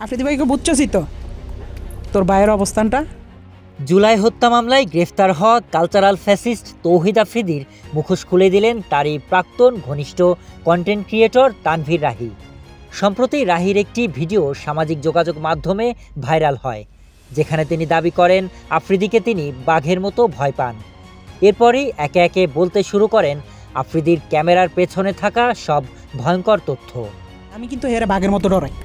আফ্রিদি ভাইকে বুঝছসই তো তোর ভাইয়ের অবস্থানটা। জুলাই হত্যা মামলায় গ্রেফতার হওয়া কালচারাল ফ্যাসিস্ট তৌহিদ আফ্রিদির মুখোশ খুলে দিলেন তারই প্রাক্তন ঘনিষ্ঠ কন্টেন্ট ক্রিয়েটর তানভীর রাহি। সম্প্রতি রাহির একটি ভিডিও সামাজিক যোগাযোগ মাধ্যমে ভাইরাল হয়, যেখানে তিনি দাবি করেন আফ্রিদিকে তিনি বাঘের মতো ভয় পান। এরপরই একে একে বলতে শুরু করেন আফ্রিদির ক্যামেরার পেছনে থাকা সব ভয়ঙ্কর তথ্য। আমি কিন্তু হেরে বাঘের মতো ডরাই,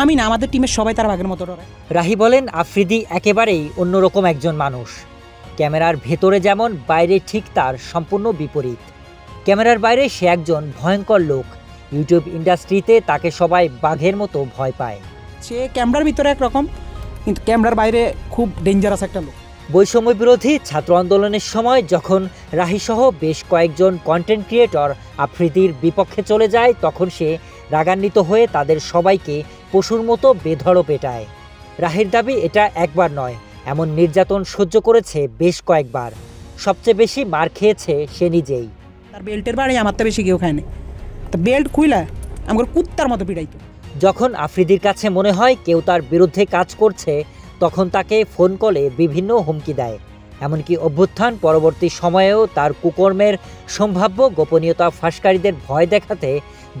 আমি না, আমাদের টিমের সবাই তার বাঘের মতো ডরায়। রাহি বলেন আফ্রিদি একেবারেই অন্যরকম একজন মানুষ। ক্যামেরার ভেতরে যেমন, বাইরে ঠিক তার সম্পূর্ণ বিপরীত। ক্যামেরার বাইরে সে একজন ভয়ঙ্কর লোক। ইউটিউব ইন্ডাস্ট্রিতে তাকে সবাই বাঘের মতো ভয় পায়। সে ক্যামেরার ভিতরে একরকম, কিন্তু ক্যামেরার বাইরে খুব ডেঞ্জারাস একটা লোক। বৈষম্য বিরোধী ছাত্র আন্দোলনের সময় যখন রাহিসহ বেশ কয়েকজন কন্টেন্ট ক্রিয়েটর আফ্রিদির বিপক্ষে চলে যায়, তখন সে রাগান্বিত হয়ে তাদের সবাইকে পশুর মতো বেধড় পেটায়। রাহির দাবি এটা একবার নয়, এমন নির্যাতন সহ্য করেছে বেশ কয়েকবার। সবচেয়ে বেশি মার খেয়েছে সে নিজেই। তার বেল্টের বাড়ি আমার তো বেশি কেউ খায়নি, তা বেল্ট খুইলা আমার কুত্তার মতো পিটাইতো। যখন আফ্রিদির কাছে মনে হয় কেউ তার বিরুদ্ধে কাজ করছে, তখন তাকে ফোন কলে বিভিন্ন হুমকি দেয়। এমনকি অভ্যুত্থান পরবর্তী সময়েও তার কুকর্মের সম্ভাব্য গোপনীয়তা ফাঁসকারীদের ভয় দেখাতে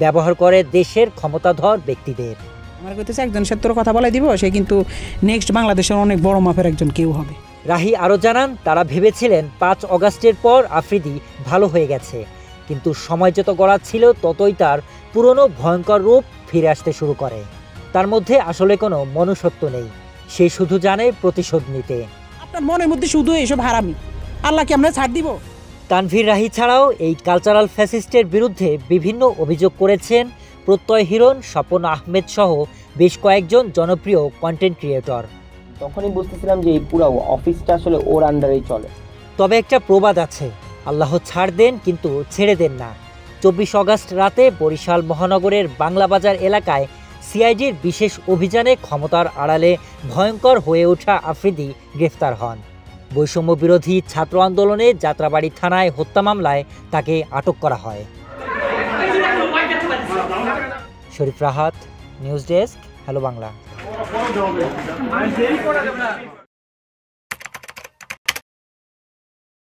ব্যবহার করে দেশের ক্ষমতাধর ব্যক্তিদের। আমার কইতেছে একজন সত্যর কথা বলাই দিব, সে কিন্তু নেক্সট বাংলাদেশের অনেক বড় মাপের একজন কেউ হবে। রাহি আরও জানান, তারা ভেবেছিলেন 5 অগাস্টের পর আফ্রিদি ভালো হয়ে গেছে, কিন্তু সময় যত গড়াচ্ছিল ততই তার পুরনো ভয়ঙ্কর রূপ ফিরে আসতে শুরু করে। তার মধ্যে আসলে কোনো মনুষ্যত্ব নেই, সে শুধু জানে প্রতিশোধ নিতে। আপনার মনের মধ্যে শুধু এইসব হারামি, আল্লাহ কি আমরা ছাড় দিব? তানভীর রাহি ছাড়াও এই কালচারাল ফ্যাসিস্টের বিরুদ্ধে বিভিন্ন অভিযোগ করেছেন প্রত্যয় হিরণ, স্বপন আহমেদ সহ বেশ কয়েকজন জনপ্রিয় কন্টেন্ট ক্রিয়েটর। তখনই বুঝতেছিলাম যে এই পুরো অফিসটা আসলে ওর আন্ডারেই চলে। তবে একটা প্রবাদ আছে, আল্লাহ ছাড় দেন কিন্তু ছেড়ে দেন না। 24 অগাস্ট রাতে বরিশাল মহানগরের বাংলাবাজার এলাকায় সিআইডির বিশেষ অভিযানে ক্ষমতার আড়ালে ভয়ঙ্কর হয়ে ওঠা আফ্রিদি গ্রেফতার হন। বৈষম্য বিরোধী ছাত্র আন্দোলনে যাত্রাবাড়ি থানায় হত্যা মামলায় তাকে আটক করা হয়। Sharif Rahat, news desk, hello Bangla.